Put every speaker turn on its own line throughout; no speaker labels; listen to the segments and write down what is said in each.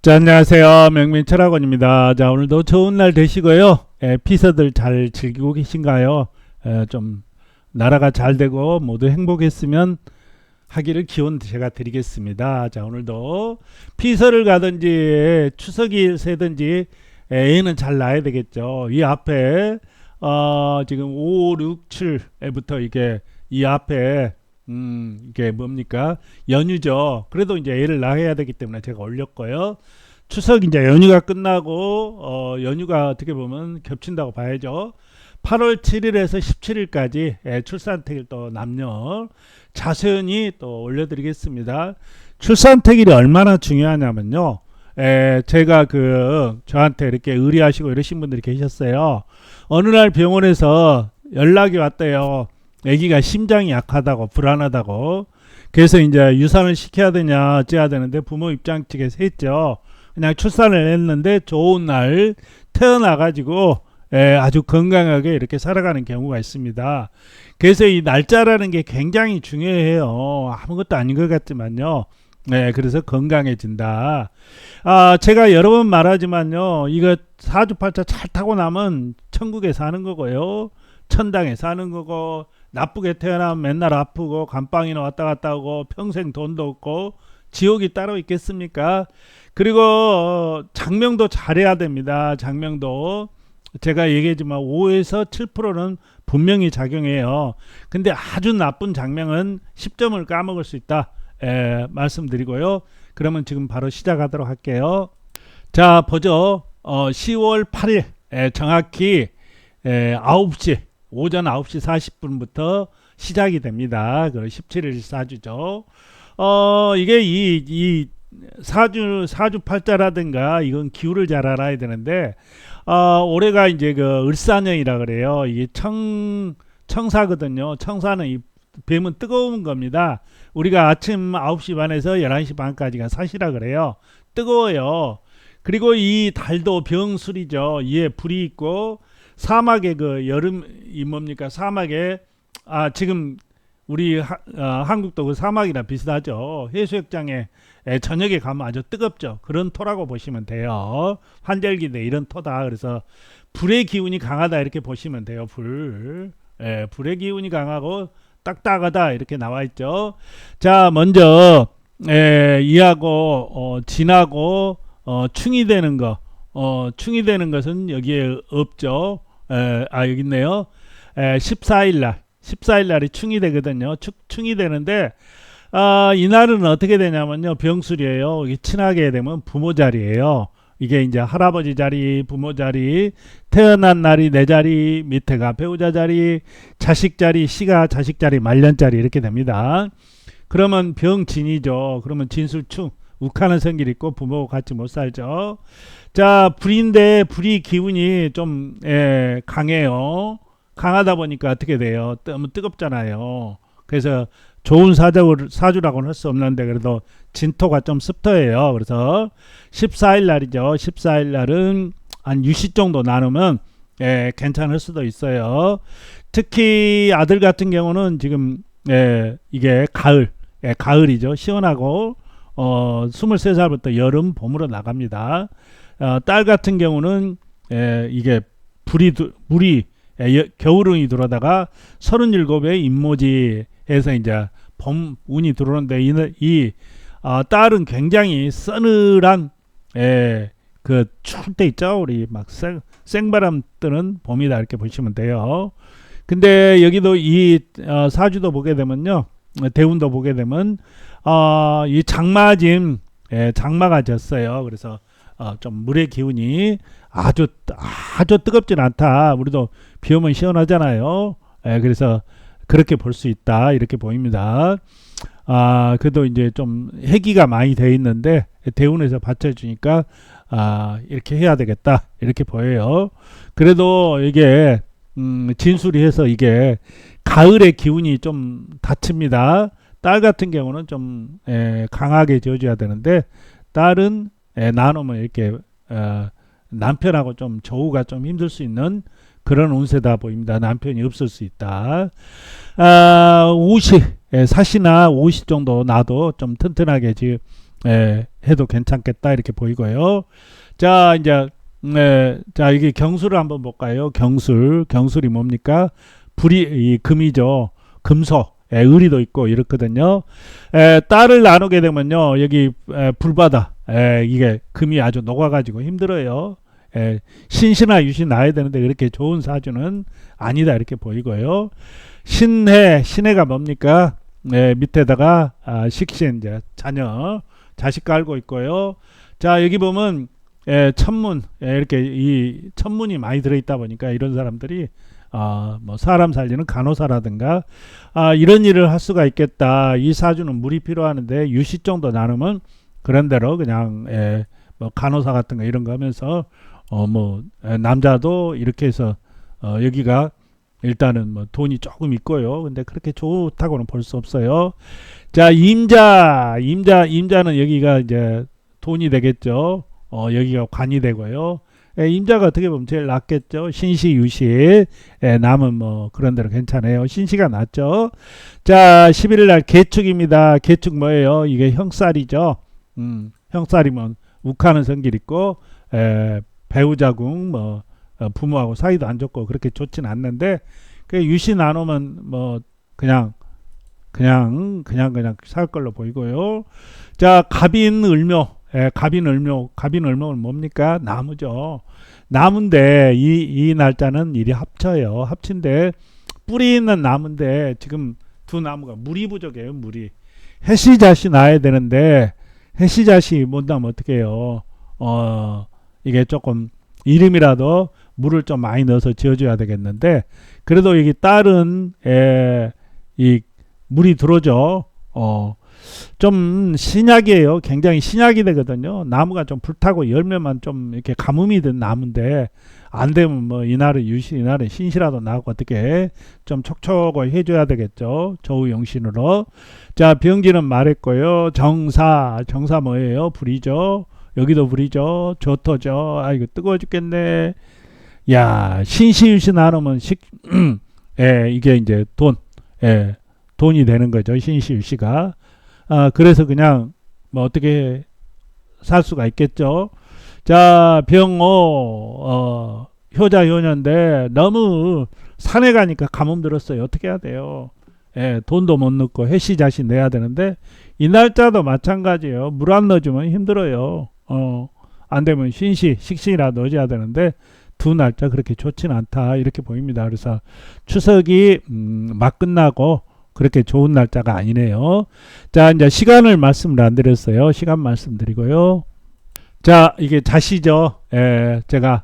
자, 안녕하세요. 명민철학원입니다. 자, 오늘도 좋은 날 되시고요. 피서들 잘 즐기고 계신가요? 좀 나라가 잘 되고 모두 행복했으면 하기를 기원 제가 드리겠습니다. 자, 오늘도 피서를 가든지 추석일 새든지 애는 잘 낳아야 되겠죠. 이 앞에 지금 5, 6, 7에부터 이게 이 앞에 이게 뭡니까? 연휴죠. 그래도 이제 애를 낳아야 되기 때문에 제가 올렸고요. 추석 이제 연휴가 끝나고 연휴가 어떻게 보면 겹친다고 봐야죠. 8월 7일에서 17일까지 출산택일 또 남녀 자세히 또 올려드리겠습니다. 출산택일이 얼마나 중요하냐면요. 제가 저한테 이렇게 의뢰하시고 이러신 분들이 계셨어요. 어느 날 병원에서 연락이 왔대요. 아기가 심장이 약하다고 불안하다고. 그래서 이제 유산을 시켜야 되냐 어째야 되는데 부모 입장 측에서 했죠. 그냥 출산을 했는데 좋은 날 태어나가지고 아주 건강하게 이렇게 살아가는 경우가 있습니다. 그래서 이 날짜라는 게 굉장히 중요해요. 아무것도 아닌 것 같지만요. 그래서 건강해진다. 제가 여러 번 말하지만요. 이거 사주팔자 잘 타고 나면 천국에 사는 거고요. 천당에 사는 거고, 나쁘게 태어나면 맨날 아프고 감방이나 왔다 갔다 하고 평생 돈도 없고 지옥이 따로 있겠습니까? 그리고 장명도 잘해야 됩니다. 장명도 제가 얘기했지만 5에서 7%는 분명히 작용해요. 근데 아주 나쁜 장명은 10점을 까먹을 수 있다. 말씀드리고요. 그러면 지금 바로 시작하도록 할게요. 자, 보죠. 10월 8일 정확히 9시 오전 9시 40분부터 시작이 됩니다. 그리고 17일 사주죠. 이게 이 사주 팔자라든가 이건 기후를 잘 알아야 되는데, 올해가 이제 을사년이라 그래요. 이게 청사거든요. 청사는 이 뱀은 뜨거운 겁니다. 우리가 아침 9시 반에서 11시 반까지가 사시라 그래요. 뜨거워요. 그리고 이 달도 병술이죠. 이에 불이 있고, 사막에 여름이 뭡니까? 사막에 지금 우리 한국도 사막이랑 비슷하죠. 해수욕장에 저녁에 가면 아주 뜨겁죠. 그런 토라고 보시면 돼요. 환절기인데 이런 토다. 그래서 불의 기운이 강하다 이렇게 보시면 돼요. 불의 기운이 강하고 딱딱하다 이렇게 나와 있죠. 자, 먼저 이하고 진하고 충이 되는 거. 충이 되는 것은 여기에 없죠. 여기 있네요. 14일 날이 충이 되거든요. 충이 되는데, 이날은 어떻게 되냐면요. 병술이에요. 이게 친하게 되면 부모 자리예요. 이게 이제 할아버지 자리, 부모 자리, 태어난 날이 내 자리, 밑에가 배우자 자리, 자식 자리, 시가 자식 자리, 말년 자리 이렇게 됩니다. 그러면 병진이죠. 그러면 진술충. 욱하는 성질 있고 부모와 같이 못 살죠. 자, 불인데 불이 기운이 좀 강해요. 강하다 보니까 어떻게 돼요? 너무 뜨겁잖아요. 그래서 좋은 사주라고는 할 수 없는데 그래도 진토가 좀 습터예요. 그래서 14일 날이죠. 14일 날은 한 6시 정도 나누면 괜찮을 수도 있어요. 특히 아들 같은 경우는 지금 이게 가을이죠. 시원하고 23살부터 여름, 봄으로 나갑니다. 딸 같은 경우는 이게 물이 겨울운이 들어오다가 37에 임모지에서 이제 봄 운이 들어오는데 이 딸은 굉장히 서늘한 추울 때 있죠. 우리 막 생바람 뜨는 봄이다 이렇게 보시면 돼요. 근데 여기도 이 사주도 보게 되면요. 대운도 보게 되면 이 장마짐 장마가 졌어요. 그래서 좀 물의 기운이 아주 뜨겁진 않다. 우리도 비 오면 시원하잖아요. 그래서 그렇게 볼 수 있다 이렇게 보입니다. 그래도 이제 좀 해기가 많이 돼 있는데 대운에서 받쳐주니까 이렇게 해야 되겠다 이렇게 보여요. 그래도 이게 진술이 해서 이게 가을의 기운이 좀 닫힙니다. 딸 같은 경우는 좀 강하게 지어줘야 되는데 딸은 나누면 이렇게 남편하고 좀 조우가 좀 힘들 수 있는 그런 운세다 보입니다. 남편이 없을 수 있다. 옷이 사시나 옷이 정도 나도 좀 튼튼하게 해도 괜찮겠다 이렇게 보이고요. 자 이제 자 이게 경술을 한번 볼까요? 경술이 뭡니까? 이 금이죠. 금속. 의리도 있고 이렇거든요. 딸을 나누게 되면요 여기 불바다 이게 금이 아주 녹아가지고 힘들어요. 신시나 유시 나야 되는데 그렇게 좋은 사주는 아니다 이렇게 보이고요. 신해가 뭡니까? 밑에다가 식신 이제 자식 깔고 있고요. 자 여기 보면 천문 이렇게 이 천문이 많이 들어있다 보니까 이런 사람들이 뭐 사람 살리는 간호사라든가 이런 일을 할 수가 있겠다. 이 사주는 물이 필요하는데 유시 정도 나누면 그런 대로 그냥 뭐 간호사 같은 거 이런 거 하면서 뭐 남자도 이렇게 해서 여기가 일단은 뭐 돈이 조금 있고요. 근데 그렇게 좋다고는 볼 수 없어요. 자 임자는 여기가 이제 돈이 되겠죠. 여기가 관이 되고요. 임자가 어떻게 보면 제일 낫겠죠. 신시 유시 남은 뭐 그런 대로 괜찮아요. 신시가 낫죠. 자 11일날 개축입니다. 개축 뭐예요? 이게 형살이죠. 형살이면 욱하는 성질 있고 배우자궁 뭐 부모하고 사이도 안 좋고 그렇게 좋진 않는데 그 유시 나누면 뭐 그냥 살 걸로 보이고요. 자 갑인을묘 갑인을묘는 뭡니까? 나무죠. 나무인데 이 날짜는 일이 합친데 뿌리 있는 나무인데 지금 두 나무가 물이 부족해요. 물이 해시자시 나야 되는데 해시자시 못 나면 어떻게 해요? 이게 조금 이름이라도 물을 좀 많이 넣어서 지어줘야 되겠는데 그래도 여기 딸은 이 물이 들어오죠. 좀 신약이에요. 굉장히 신약이 되거든요. 나무가 좀 불타고 열매만 좀 이렇게 가뭄이 든 나무인데 안 되면 뭐 이날은 유시 이날은 신시라도 나고 어떻게 좀 촉촉하게 해줘야 되겠죠. 저우용신으로. 자 병기는 말했고요. 정사 뭐예요? 불이죠. 여기도 불이죠. 조토죠. 이거 뜨거워 죽겠네. 야 신시유시 나누면 이게 이제 돈이 되는 거죠. 신시유시가. 그래서 그냥 뭐 어떻게 살 수가 있겠죠. 자 병호 효자 효녀인데 너무 산에 가니까 가뭄 들었어요. 어떻게 해야 돼요? 돈도 못 넣고 해시자시 내야 되는데 이 날짜도 마찬가지예요. 물 안 넣어주면 힘들어요. 안 되면 식신이라도 넣어줘야 되는데 두 날짜 그렇게 좋진 않다 이렇게 보입니다. 그래서 추석이 막 끝나고 그렇게 좋은 날짜가 아니네요. 자 이제 시간을 말씀을 안 드렸어요. 시간 말씀드리고요. 자 이게 자시죠. 제가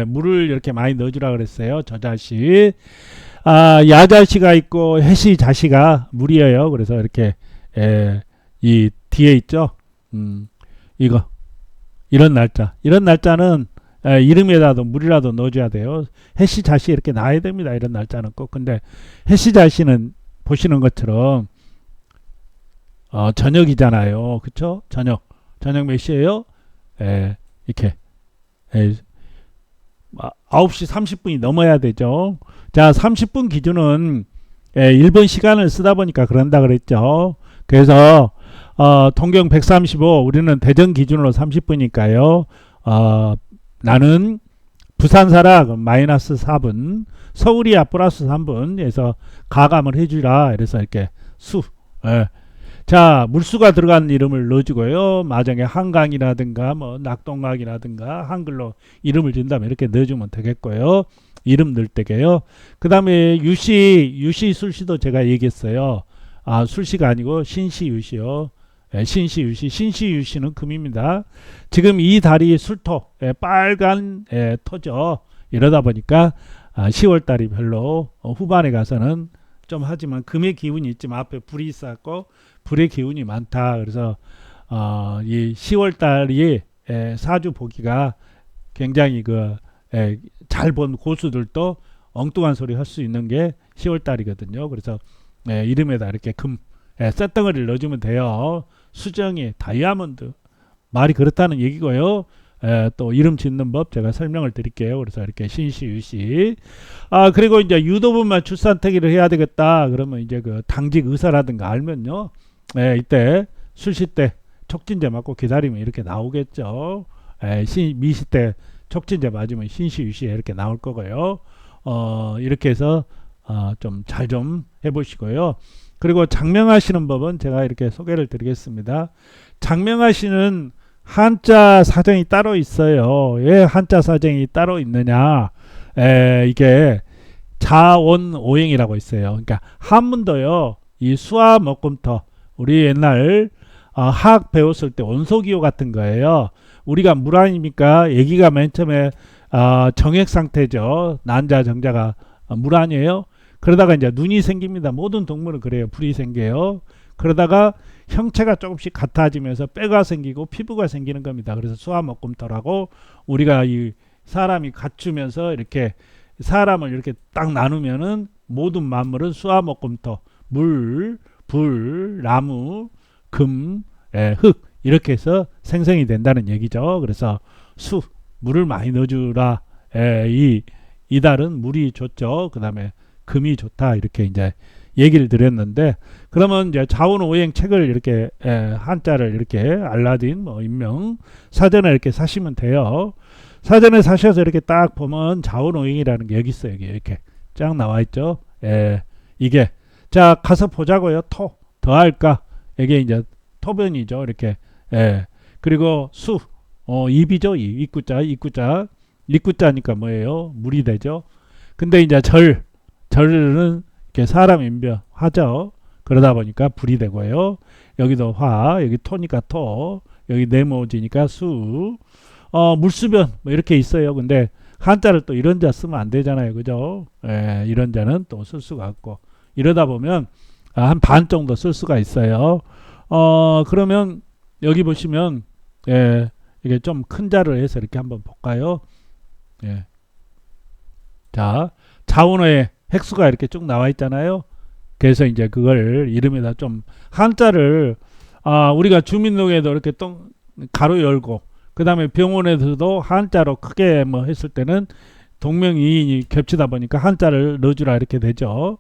물을 이렇게 많이 넣어주라 그랬어요. 저 자시. 야자시가 있고 해시자시가 물이에요. 그래서 이렇게 이 뒤에 있죠. 이거 이런 날짜는 이름에다도 물이라도 넣어줘야 돼요. 해시자시 이렇게 놔야 됩니다. 이런 날짜는 꼭. 근데 해시자시는 보시는 것처럼 저녁이잖아요. 그쵸? 저녁 몇 시에요? 이렇게 9시 30분이 넘어야 되죠. 자 30분 기준은 일본 시간을 쓰다 보니까 그런다 그랬죠. 그래서 동경 135 우리는 대전 기준으로 30분이니까요. 나는 부산사라 마이너스 4분 서울이야 플러스 3분에서 가감을 해주라. 그래서 이렇게 자 물수가 들어간 이름을 넣어주고요. 마정에 한강이라든가 뭐 낙동강이라든가 한글로 이름을 준다면 이렇게 넣어주면 되겠고요. 이름 넣을 때게요. 그 다음에 유시 술시도 제가 얘기했어요. 술시가 아니고 신시유시요. 신시유시는 금입니다. 지금 이 달이 술토 빨간 토죠. 이러다 보니까 10월달이 별로 후반에 가서는 좀 하지만 금의 기운이 있지만 앞에 불이 있었고 불의 기운이 많다. 그래서 이 10월달이 사주 보기가 굉장히 잘 본 고수들도 엉뚱한 소리 할 수 있는 게 10월달이거든요. 그래서 이름에다 이렇게 금 쇳덩어리를 넣어주면 돼요. 수정이 다이아몬드 말이 그렇다는 얘기고요. 또 이름 짓는 법 제가 설명을 드릴게요. 그래서 이렇게 신시유시. 그리고 이제 유도분만 출산특위를 해야 되겠다. 그러면 이제 그 당직 의사라든가 알면요. 이때 술시 때 촉진제 맞고 기다리면 이렇게 나오겠죠. 미시 때 촉진제 맞으면 신시유시에 이렇게 나올 거고요. 이렇게 해서 좀 잘 좀 해보시고요. 그리고 장명하시는 법은 제가 이렇게 소개를 드리겠습니다. 장명하시는 한자 사정이 따로 있어요. 왜 한자 사정이 따로 있느냐? 이게 자원오행이라고 있어요. 그러니까 한문도요. 이 수화 목금토 우리 옛날 화학 배웠을 때 원소기호 같은 거예요. 우리가 물 아닙니까? 애기가 맨 처음에 정액 상태죠. 난자 정자가 물 아니에요. 그러다가 이제 눈이 생깁니다. 모든 동물은 그래요. 불이 생겨요. 그러다가 형체가 조금씩 같아지면서 뼈가 생기고 피부가 생기는 겁니다. 그래서 수화목금토라고 우리가 이 사람이 갖추면서 이렇게 사람을 이렇게 딱 나누면은 모든 만물은 수화목금토 물, 불, 나무, 금, 흙 이렇게 해서 생성이 된다는 얘기죠. 그래서 물을 많이 넣어주라. 이달은 물이 좋죠. 그 다음에 금이 좋다 이렇게 이제 얘기를 드렸는데 그러면 이제 자원오행 책을 이렇게 한자를 이렇게 알라딘 뭐 인명 사전에 이렇게 사시면 돼요. 사전에 사셔서 이렇게 딱 보면 자원오행이라는 게 여기 있어요. 여기 이렇게 쫙 나와 있죠. 이게 자 가서 보자고요. 더할까 이게 이제 토변이죠. 이렇게 그리고 입이죠. 입구자니까 뭐예요? 물이 되죠. 근데 이제 절은 이렇게 사람 인변 화죠. 그러다 보니까 불이 되고요. 여기도 화, 여기 토니까 토, 여기 네모지니까 수, 물수변 뭐 이렇게 있어요. 근데 한자를 또 이런 자 쓰면 안 되잖아요. 그죠? 이런 자는 또 쓸 수가 없고 이러다 보면 한 반 정도 쓸 수가 있어요. 그러면 여기 보시면 이게 좀 큰 자를 해서 이렇게 한번 볼까요? 자, 자원어의 획수가 이렇게 쭉 나와 있잖아요. 그래서 이제 그걸 이름에다 좀 한자를 우리가 주민등록에도 이렇게 가로 열고 그 다음에 병원에서도 한자로 크게 뭐 했을 때는 동명이인이 겹치다 보니까 한자를 넣어주라 이렇게 되죠.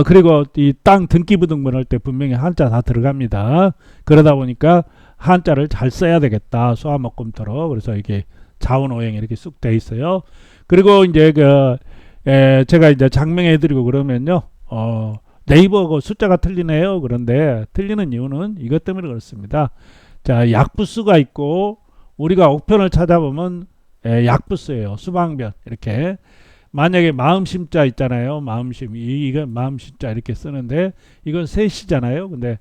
그리고 이 땅 등기부등본 할 때 분명히 한자 다 들어갑니다. 그러다 보니까 한자를 잘 써야 되겠다. 수화목금토로. 그래서 이게 자원오행 이렇게 쑥 돼 있어요. 그리고 이제 제가 이제 장명해드리고 그러면요. 네이버하고 숫자가 틀리네요. 그런데 틀리는 이유는 이것 때문에 그렇습니다. 자, 약부수가 있고 우리가 옥편을 찾아보면 약부수예요. 수방변 이렇게. 만약에 마음심자 있잖아요. 마음심 이건 마음심자 이렇게 쓰는데 이건 셋이잖아요. 근데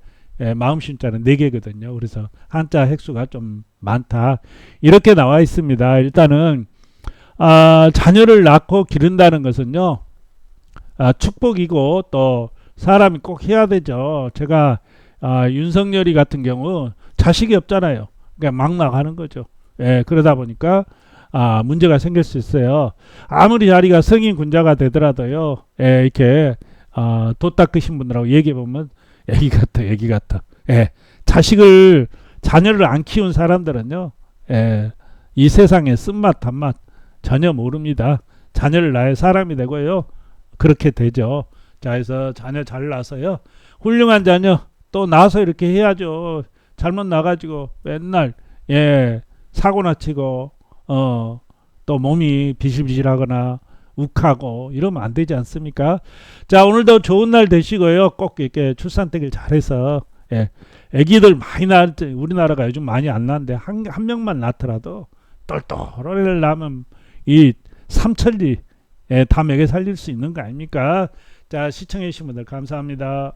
마음심자는 4개거든요. 그래서 한자 획수가 좀 많다. 이렇게 나와 있습니다. 일단은 자녀를 낳고 기른다는 것은요. 축복이고 또 사람이 꼭 해야 되죠. 제가 윤석열이 같은 경우 자식이 없잖아요. 그러니까 막 나가는 거죠. 그러다 보니까 문제가 생길 수 있어요. 아무리 자리가 성인 군자가 되더라도요. 이렇게 돛 닦으신 분들하고 얘기해 보면 애기 같아. 자녀를 안 키운 사람들은요. 이 세상의 쓴맛 단맛 전혀 모릅니다. 자녀를 낳아야 사람이 되고요. 그렇게 되죠. 자, 그래서 자녀 잘 낳아서요. 훌륭한 자녀 또 낳아서 이렇게 해야죠. 잘못 나가지고 맨날 사고나 치고 또 몸이 비실비실하거나 욱하고 이러면 안 되지 않습니까? 자, 오늘도 좋은 날 되시고요. 꼭 이렇게 출산되길 잘해서 애기들 많이 낳을 때 우리나라가 요즘 많이 안 낳는데 한 명만 낳더라도 똘똘하게 낳으면 이 삼천리 다 먹여 살릴 수 있는 거 아닙니까? 자, 시청해 주신 분들 감사합니다.